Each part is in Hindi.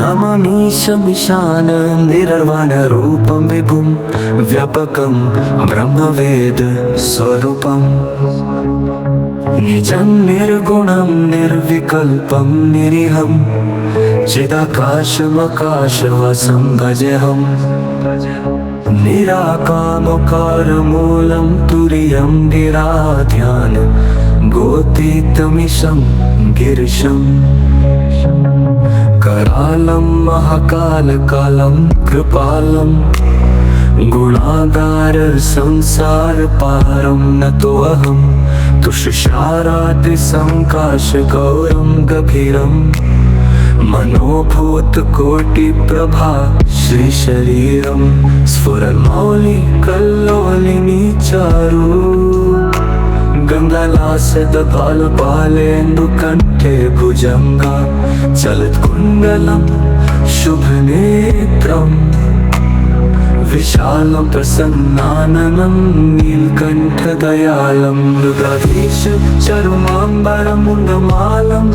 नमामि शमिशान निर्वाणरूपं विभुं व्यापकं ब्रह्मवेद स्वरूपं निजं निर्गुणं निर्विकल्पं निरीहं चिदाकाशमकाशवासं भजेऽहम् निराकामकारमूलं तुरीयं निराध्यान गोतीतमीशं गिरिशम् करालं महाकालकालं कृपालं गुणागार संसारपारं नतोऽहं तुषारादिसंकाशगौरं गभीरं मनोभूतकोटिप्रभा श्रीशरीरं स्फुरन्मौलिकल्लोलिनी चारु गङ्गालासदबालबालेन्दुकण्ठे भुजङ्गा चलत्कुण्डलं शुभनेत्रं विशालं प्रसन्नाननं नीलकण्ठदयालं मृगाधीश चर्माम्बरमुण्डमालं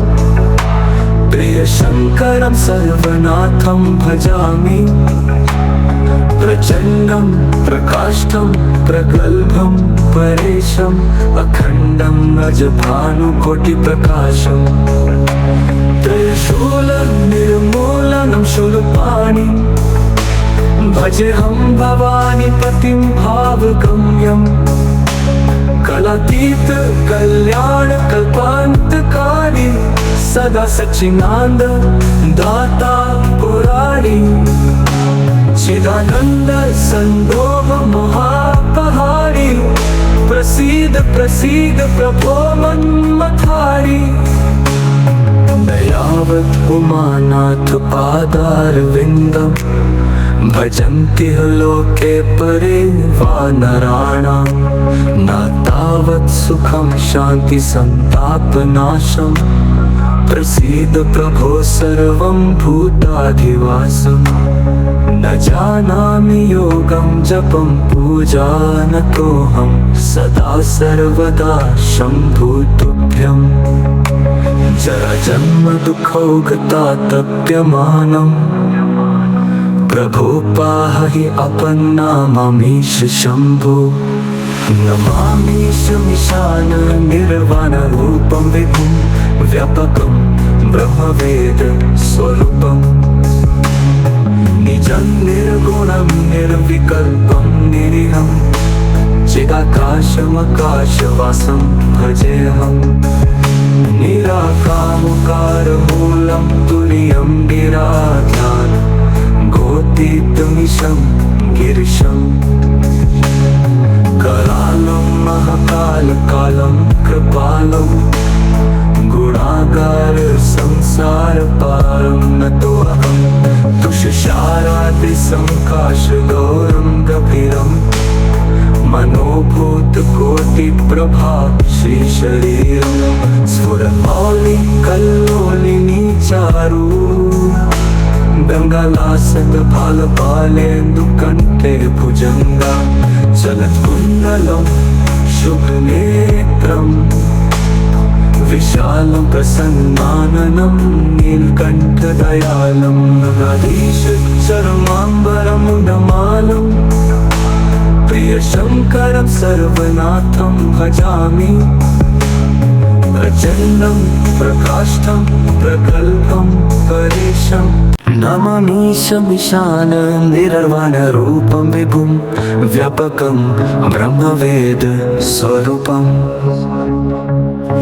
प्रियशङ्करं सर्वनाथं भजामि प्रचण्डं प्रकाष्ठं प्रगल्भं परेशम् अखण्डं अजभानुकोटिप्रकाशम् त्रिशूलं निर्मूलनं शूलपाणि भजेऽहं भवानीपतिं भावगम्यं कलातीत कल्याण कल्पान्तकारी सदा सच्चिदानन्द दाता पुरारी चिदानंद संदोह महापहारी प्रसीद प्रसीद प्रभो मन्मथारी दयावत् उमानाथ पादारविन्दं भजन्ति लोके परे वानराणां न तावत् सुखं शान्ति संतापनाशं प्रसीद प्रभो सर्वं भूताधिवासम् न जानामि योगं जपं पूजानतोऽहं सदा सर्वदा शम्भो तुभ्यं जराजन्म दुःखौघतातप्यमानं प्रभो पाहि अपन्नाममीश शम्भो नमामि शमिशान निर्वाणरूपं विभुं व्यापकं ब्रह्मवेद स्वरूपं निजं निर्गुणं निर्विकल्पं निरीहं चिदाकाशमकाशवासं भजेऽहम् निराकामकारमूलं तुरीयं निराध्यान गोतीतमीशं गिरिशम् करालं महाकालकालं कृपालं गुणागार संसारपारं नतोऽहं तुषारादिसंकाशगौरं गभीरं मनोभूतकोटिप्रभा श्रीशरीरं स्फुरन्मौलिकल्लोलिनी चारु गङ्गालासदबालबालेन्दुकण्ठे भुजङ्गा चलत्कुण्डलं शुभनेत्रं विशालं प्रसन्नाननं नीलकण्ठदयालं मृगाधीश चर्माम्बरमुण्डमालं प्रियशङ्करं सर्वनाथं भजामि प्रचण्डं प्रकाष्ठं प्रगल्भं परेशम् नमामि शमिशान निर्वाणरूपं विभुं व्यापकं ब्रह्मवेद स्वरूपं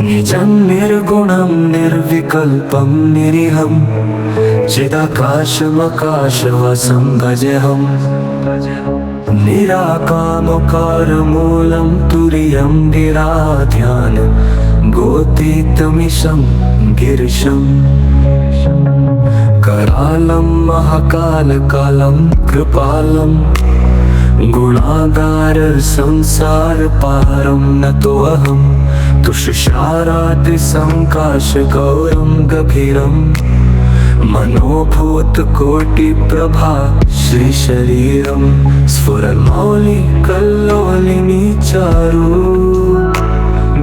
निजं निर्गुणं निर्विकल्पं निरीहं चिदाकाशमकाशवासं भजेऽहम् निराकामकारमूलं तुरीयं निराध्यान गोतीतमीशं गिरिशम् करालं महाकालकालं कृपालं गुणागार संसारपारं नतोऽहं तुषारादिसंकाशगौरं गभीरं मनोभूतकोटिप्रभा श्रीशरीरं स्फुरन्मौलिकल्लोलिनी चारु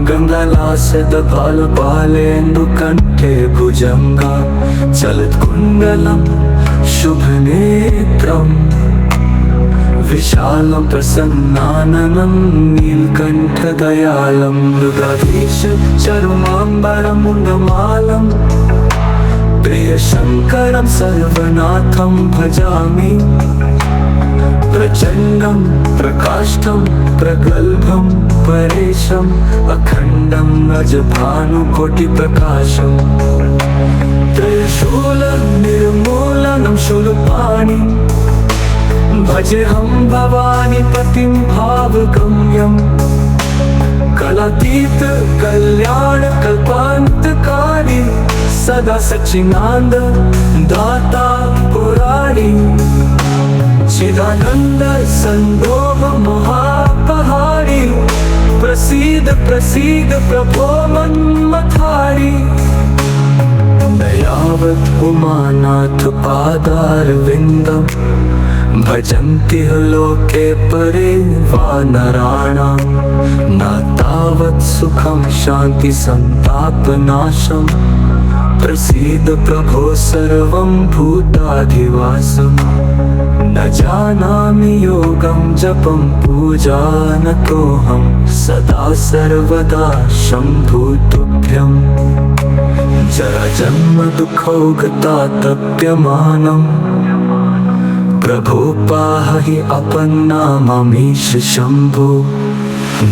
गङ्गालासदबालबालेन्दुकण्ठे भुजङ्गा चलत्कुण्डलं शुभनेत्रम् विशालं प्रसन्नाननं नीलकण्ठदयालं मृगधीशचर्माम्बरमुण्डमालं प्रियशङ्करं सर्वनाथं भजामि प्रचण्डं प्रकाष्ठं प्रगल्भं परेशम् अखण्डं अजभानुकोटिप्रकाशम् त्रिशूलनिर्मूलनं शूलपाणि भजेऽहं भवानीपतिं भावगम्यं कलातीत कल्याण कल्पान्तकारी सदा सच्चिदानन्द दाता पुरारी चिदानन्द सन्दोह महापहारी प्रसीद प्रसीद प्रभो मन्मथारी दयावत् उमानाथ पादारविन्दम् भजन्ति लोके परे वानराणां न तावत् सुखं शान्ति संतापनाशम् प्रसीद प्रभो सर्वं भूताधिवासम् न जानामि योगं जपं पूजानतोऽहं सदा सर्वदा शम्भो तुभ्यं जराजन्म दुःखौगतातप्यमानम् प्रभो पाहि अपन्नामीश शम्भो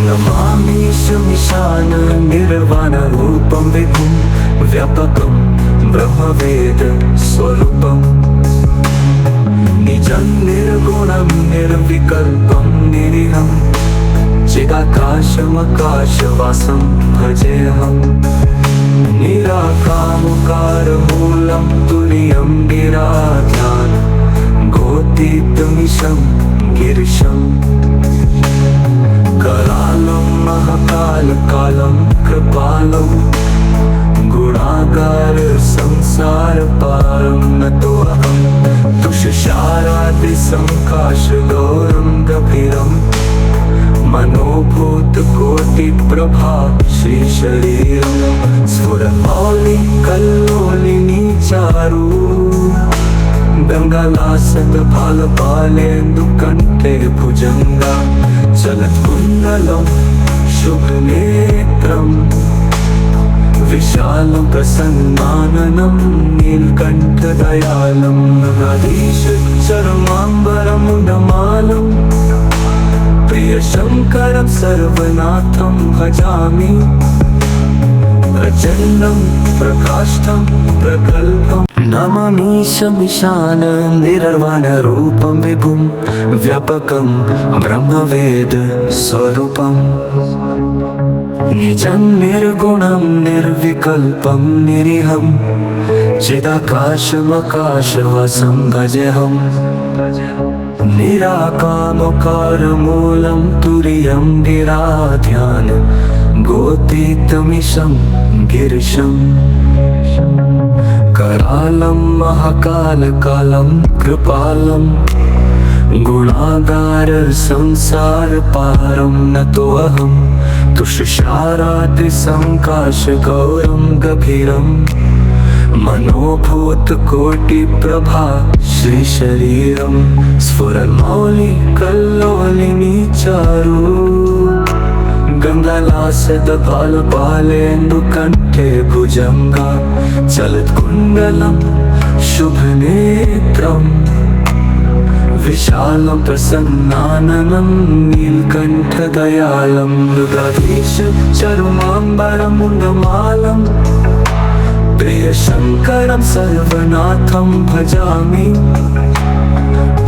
नमामीशमीशान निर्वाणरूपं विभुं व्यापकं ब्रह्मवेद स्वरूपम् निजं निर्गुणं निर्विकल्पं निरीहं चिदाकाशमकाशवासं भजेऽहं निराकामकारमूलं तुरीयं गिराध्यानम् गोतीतमीशं गिरिशं करालं महाकालकालं कृपालं गुणागार संसारपारं नतोऽहं तुषारादिसंकाशगौरं गभीरं मनोभूतकोटिप्रभा श्रीशरीरं स्फुरमौलिकल्लोलिनी चारु गंगालासत भालपालेन्दुकण्ठे भुजङ्गा चलत्कुण्डलं शुभनेत्रम् विशालं प्रसन्नाननं नीलकण्ठदयालं मृगधीशचर्माम्बरमुण्डमालं प्रियशङ्करं सर्वनाथं भजामि प्रचण्डं प्रकाष्ठं प्रगल्भम् नमामीशमीशान निर्वाणरूपं विभुं व्यापकं ब्रह्मवेद स्वरूपम् निजं निर्गुणं निर्विकल्पं निरीहं चिदाकाशमकाशवासं भजेऽहं निराकामकारमूलं तुरीयं गिराध्यानम् गोतीतमीशं गिरिशं करालं महाकालकालं कृपालं गुणागार संसारपारं नतोऽहं तुषारादिसंकाशगौरं गभीरं मनोभूतकोटिप्रभा श्रीशरीरं स्फुरन्मौलिकल्लोलिनी चारु गंगालासत भालपालेन्दुकण्ठे भुजङ्गा चलत्कुण्डलं शुभनेत्रम् विशालं प्रसन्नाननं नीलकण्ठदयालं मृगधीशचर्माम्बरमुण्डमालं प्रियशङ्करं सर्वनाथं भजामि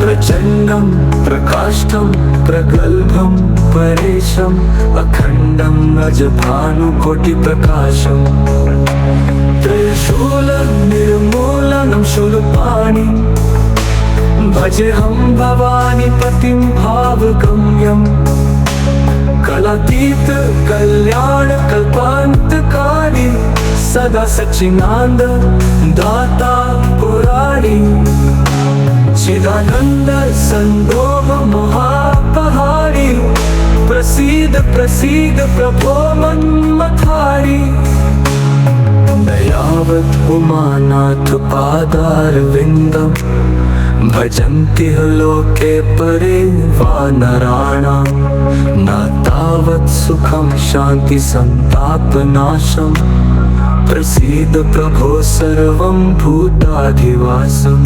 प्रचण्डं प्रकाष्ठं प्रगल्भं परेशम् अखण्डं अजभानुकोटिप्रकाशम् त्रिशूलनिर्मूलनं शूलपाणि भजेऽहं भवानीपतिं भावगम्यं कलातीत कल्याण कल्पान्तकारी सदा सच्चिदानन्द दाता पुरारी चिदानन्द सन्दोह महापहारी प्रसीद प्रसीद प्रभो मन्मथारी दयावत् उमानाथ पादारविन्दम् भजन्ति लोके परे वानराणां न तावत् सुखं शान्ति संतापनाशम् प्रसीद प्रभो सर्वं भूताधिवासं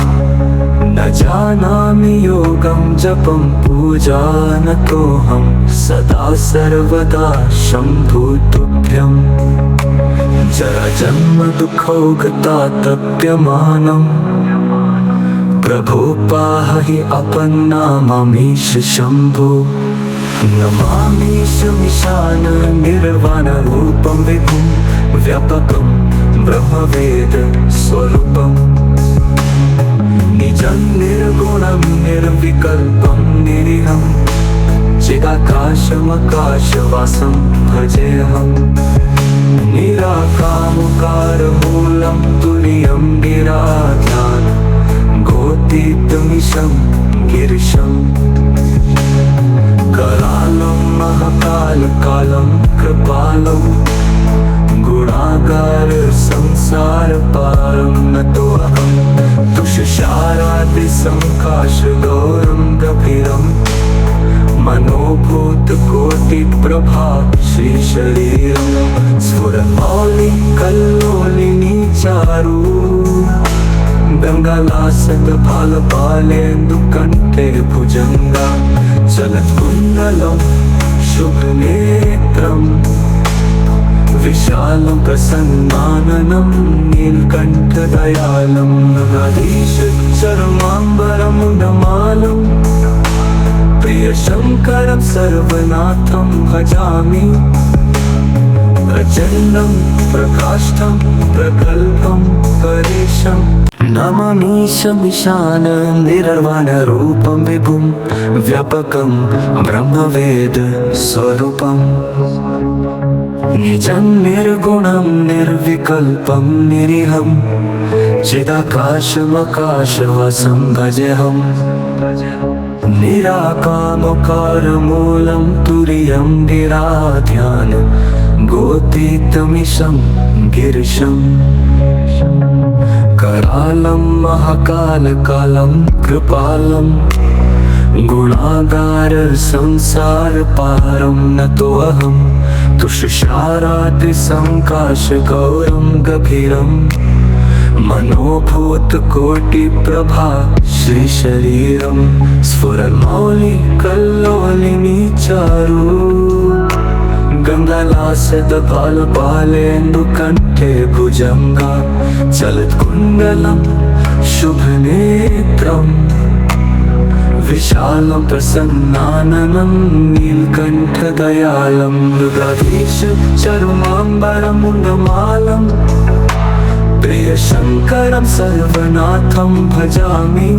न जानामि योगं जपं पूजानतोऽहं सदा सर्वदा शम्भो तुभ्यं जराजन्म दुःखौघतातप्यमानम् प्रभो पाहि अपन्नामीश शम्भो नमामीशमीशान निर्वाणरूपं विभुं व्यापकं ब्रह्मवेद स्वरूपं निजं निर्गुणं निर्विकल्पं निरीहं चिदाकाशमकाशवासं भजेऽहं निराकामकारमूलं तुरीयं गिराध्यानं गोतीतमीशं गिरिशं करालं महाकालकालं कृपालं गुणागार संसारपारं नतोऽहं तुषारादिसंकाशगौरं गभीरं मनोभूतकोटिप्रभा श्रीशरीरं स्फुरमौलिकल्लोलिनी चारु गङ्गालासतफलपालेन्दुकण्ठे भुजङ्गा चलत्कुण्डलं शुभनेत्रं विशालं प्रसन्नाननं नीलकण्ठदयालं नगाधीशचर्माम्बरमुण्डमालं प्रियशङ्करं सर्वनाथं भजामि प्रचण्डं प्रकाष्ठं प्रगल्भं परेशं नमामीशमीशान निर्वाणरूपं विभुं व्यापकं ब्रह्मवेद स्वरूपं निजं निर्गुणं निर्विकल्पं निरीहं चिदाकाशमकाशवासं भजेऽहं निराकामकारमूलं तुरीयं गिराध्यानं गोतीतमीशं गिरिशं करालं महाकालकालं कृपालं गुणागार संसारपारं नतोऽहं तुषारादिसंकाशगौरं गभीरं मनोभूतकोटिप्रभा श्रीशरीरं स्फुरन्मौलिकल्लोलिनी चारु गङ्गालासतफलपालेन्दुकण्ठे भुजङ्गा चलत्कुण्डलं शुभनेत्रं विशालं प्रसन्नाननं नीलकण्ठदयालं मृगाधीशचर्माम्बरमुण्डमालं प्रियशङ्करं सर्वनाथं भजामि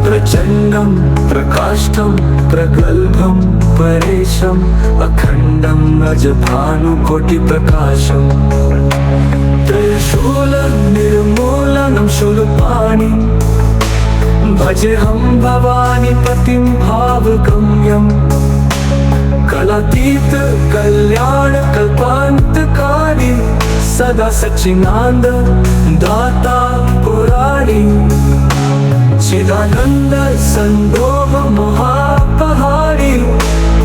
प्रचण्डं प्रकाष्ठं प्रगल्भं परेशम् अखण्डं अजभानुकोटिप्रकाशं त्रिशूलं निर्मूलनं शूलपाणि भजेऽहं भवानीपतिं भावगम्यं कलातीत कल्याणकल्पान्तकारी सदा सच्चिदानन्द दाता पुरारी चिदानन्द सन्दोह महापहारी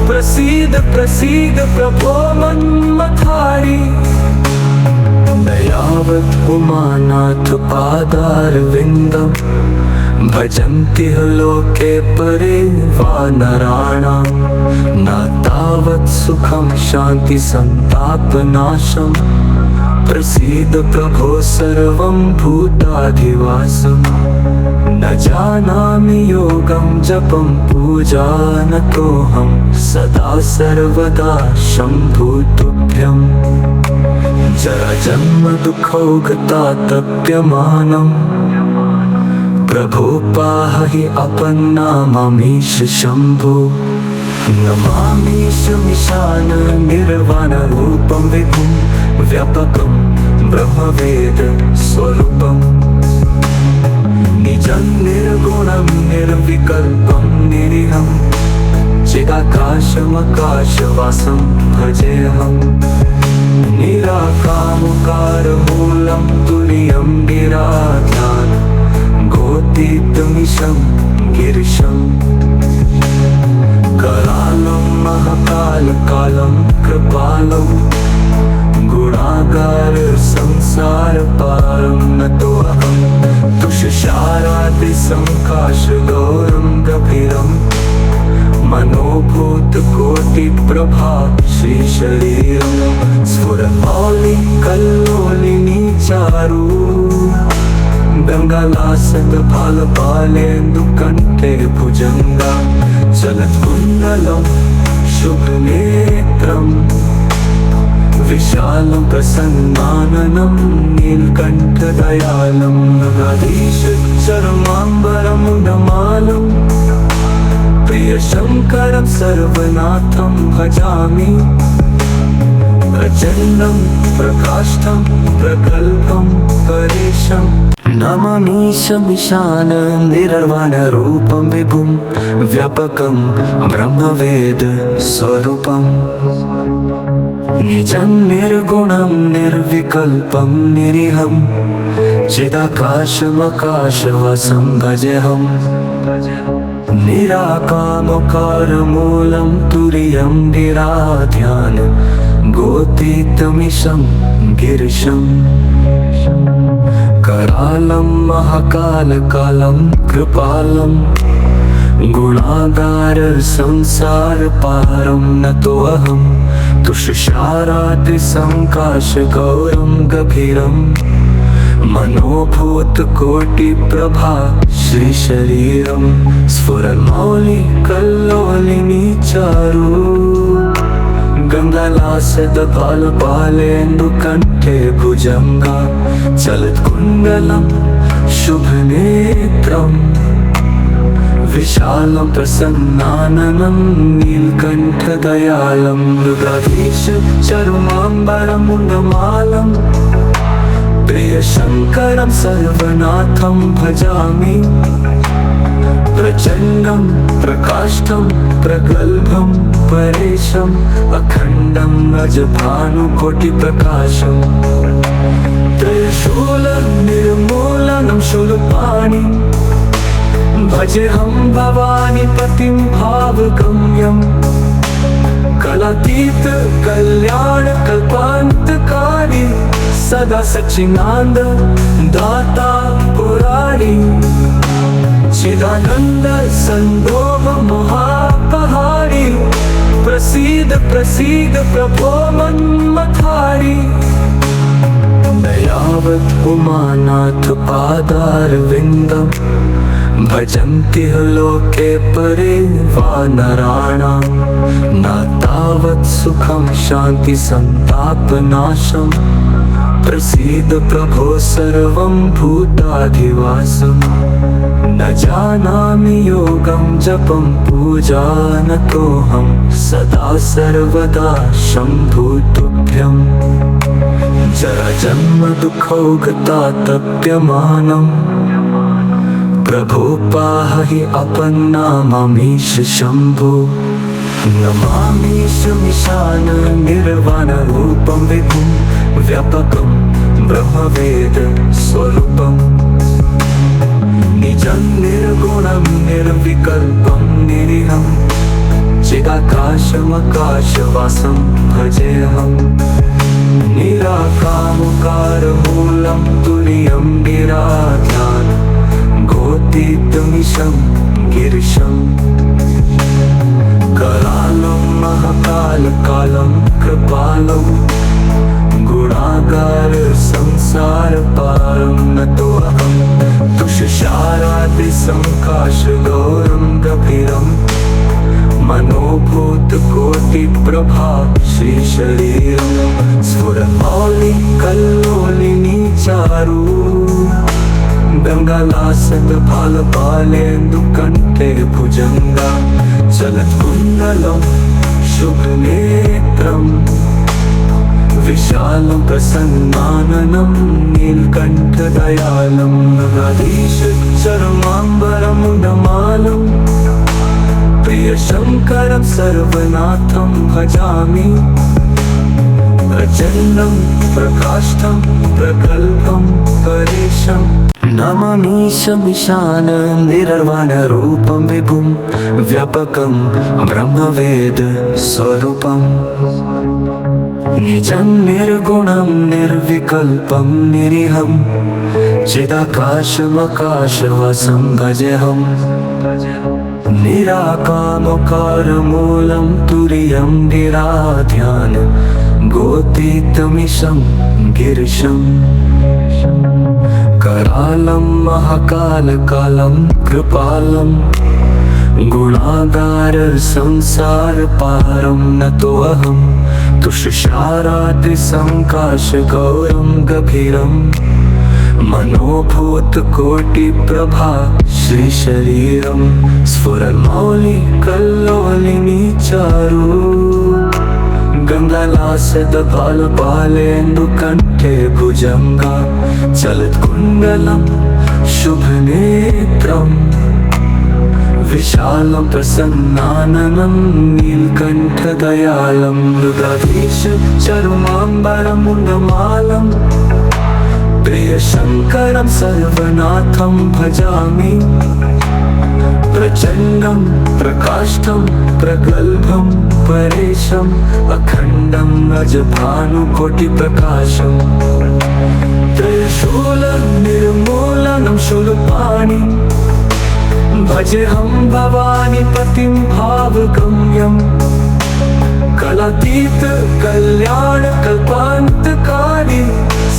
प्रसीद प्रसीद प्रभो मन्मथारी दयावत् उमानाथ पादारविन्दं भजन्ति लोके परे वानराणां न तावत् सुखं शान्ति संतापनाशं प्रसीद प्रभो सर्वं भूताधिवासं न जानामि योगं जपं पूजानतोऽहं सदा सर्वदा शम्भो तुभ्यं जराजन्म दुःखौघतातप्यमानं प्रभो पाहि अपन्नामीश शम्भो नमामीशमीशान निर्वाणरूपं विभुं व्यापकं ब्रह्मवेद स्वरूपं निजं निर्गुणं निर्विकल्पं निरीहं चिदाकाशमकाशवासं भजेऽहं निराकामकारमूलं तुरीयं गिराध्यानं गोती गोतीतमीशं गिरिशं करालं महाकालकालं कृपालं गुणागार संसारपारं नतोऽहं तुषारादिसंकाशगौरं गभीरं मनोभूतकोटिप्रभा श्रीशरीरं स्फुरमौलिकल्लोलिनी चारु गङ्गालासतफलपालेन्दुकण्ठे भुजङ्गा चलत्कुण्डलं शुभनेत्रं विशालं प्रसन्नाननं नीलकण्ठदयालं नगाधीशचरमाम्बरमुदमालं प्रियशङ्करं सर्वनाथं भजामि प्रचण्डं प्रकाष्ठं प्रगल्भं परेशं नमामीशमीशान निर्वाणरूपं विभुं व्यापकं ब्रह्मवेदस्वरूपम् निजं निर्गुणं निर्विकल्पं निरीहं चिदाकाशमकाशवासं भजेऽहं निराकामकारमूलं तुरीयं निराध्यानं गोतीतमीशं गिरिशं करालं महाकालकालं कृपालं गुणागार संसारपारं नतोऽहं तुषारादिसंकाशगौरं गभीरं मनोभूतकोटिप्रभा श्रीशरीरं स्फुरन्मौलिकल्लोलिनी चारु गङ्गालासतफलपालेन्दुकण्ठे भुजङ्गा चलत्कुण्डलं शुभनेत्रं विशालं प्रसन्नाननं नीलकण्ठदयालं मृगाधीशचर्माम्बरमुण्डमालं प्रियशङ्करं सर्वनाथं भजामि प्रचण्डं प्रकाष्ठं प्रगल्भं परेशम् अखण्डं अजभानुकोटिप्रकाशं त्रिशूलं निर्मूलनं शूलपाणि भजेऽहं भवानीपतिं भावगम्यं कलातीत कल्याणकल्पान्तकारी सदा सच्चिदानन्द दाता पुरारी चिदानन्द सन्दोह महापहारी प्रसीद प्रसीद प्रभो मन्मथारी दयावत् उमानाथ पादारविन्दं भजन्ति लोके परे वानराणां न तावत् सुखं शान्ति सन्तापनाशं प्रसीद प्रभो सर्वं भूताधिवासं न जानामि योगं जपं पूजा नतोऽहं सदा सर्वदा शम्भो तुभ्यं जराजन्म दुःखौघतातप्यमानं प्रभो पाहि अपन्नामीश शम्भो नमामीशमीशान निर्वाणरूपं विभुं व्यापकं ब्रह्मवेदस्वरूपम् निजं निर्गुणं निर्विकल्पं निरीहं चिदाकाशमकाशवासं भजेऽहं निराकामकारमूलं तुरीयं निराध्यानं गोतीतमीशं गिरिशं करालं महाकालकालं कृपालं गुणागार संसारपारं नतोऽहं तुषारादिसंकाशगौरं गभीरं मनोभूतकोटिप्रभा श्रीशरीरं स्फुरन्मौलिकल्लोलिनी चारु गङ्गालासतफलपालेन्दुकण्ठे भुजङ्गा चलत्कुण्डलं शुभनेत्रं विशालं प्रसन्नाननं नीलकण्ठदयालं नगाधीशचरमाम्बरमुदमालं प्रियशङ्करं सर्वनाथं भजामि प्रचण्डं प्रकाष्ठं प्रगल्भं परेशं नमामीशमीशान निर्वाणरूपं विभुं व्यापकं ब्रह्मवेद स्वरूपम् निजं निर्गुणं निर्विकल्पं निरीहं चिदाकाशमकाशवासं भजेऽहं निराकामकारमूलं तुरीयं गिराध्यान गोतीतमीशं गिरिशं करालं महाकालकालं कृपालं गुणागार संसार पारं नतोऽहं तुषाराद्रिसङ्काश गौरं गभीरं मनोभूतकोटिप्रभा श्रीशरीरं स्फुरन्मौलि कल्लोलिनी चारु गङ्गालासदबालपालेन्दुकण्ठे भुजङ्गा चलत्कुण्डलं शुभनेत्रं विशालं प्रसन्नाननं नीलकण्ठदयालं मृगाधीश चर्माम्बरमुण्डमालं प्रियशङ्करं सर्वनाथं भजामि प्रचण्डं प्रकाष्ठं प्रगल्भं परेशम् अखण्डं अजभानुकोटिप्रकाशम् त्रिशूलं निर्मूलनं शूलपाणि भजेऽहं भवानीपतिं भावगम्यं कलातीत कल्याण कल्पान्तकारी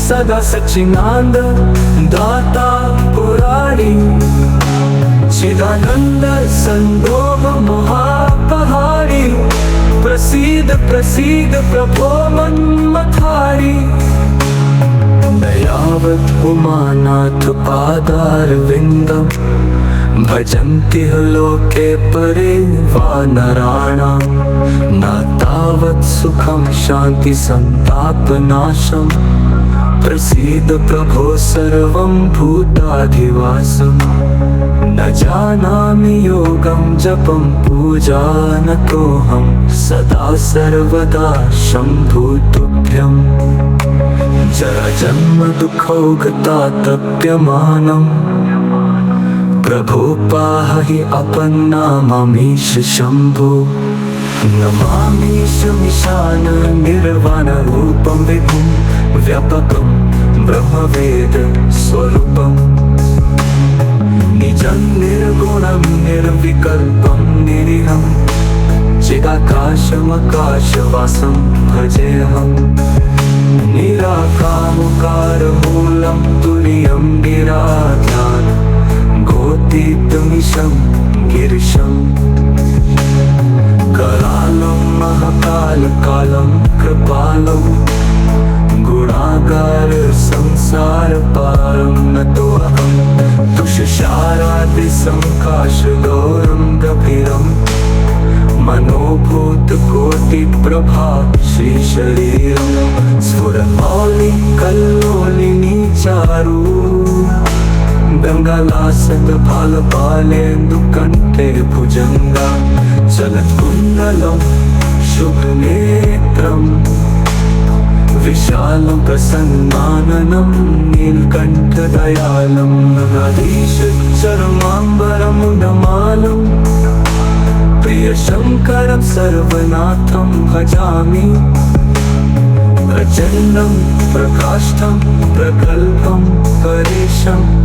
सदा सच्चिदानन्द दाता पुरारी चिदानन्द संदोह महापहारी प्रसीद प्रसीद प्रभो मन्मथारी दयावत् उमानाथ पादारविन्दं भजन्ति लोके परे वानराणां न तावत् सुखं शान्ति संतापनाशं प्रसीद प्रभो सर्वं भूताधिवासं न जानामि योगं जपं पूजा नतोऽहं सदा सर्वदा शम्भो तुभ्यं जराजन्म दुःखौघतातप्यमानं प्रभो पाहि अपन्नामीश शम्भो नमामीशमीशान निर्वाणरूपं विभुं व्यापकं ब्रह्मवेद स्वरूपम् निजं निर्गुणं निर्विकल्पं निरीहं चिदाकाशमकाशवासं भजेऽहं निराकामकारमूलं तुरीयं गिराध्यान गोतीतमीशं गिरिशं करालं महाकालकालं कृपालं गुणागार संसार पारं नतोऽहं तुषाराद्रिसङ्काश गौरं गभीरं मनोभूतकोटिप्रभा श्रीशरीरं स्फुरन्मौलि कल्लोलिनी चारु गङ्गालासदबालपालेन्दुकण्ठे भुजङ्गा चलत्कुण्डलं शुभनेत्रं विशालं प्रसन्नाननं नीलकण्ठदयालं मृगाधीश चर्माम्बरमुण्डमालं प्रियशङ्करं सर्वनाथं भजामि प्रचण्डं प्रकाष्ठं प्रगल्भं परेशम्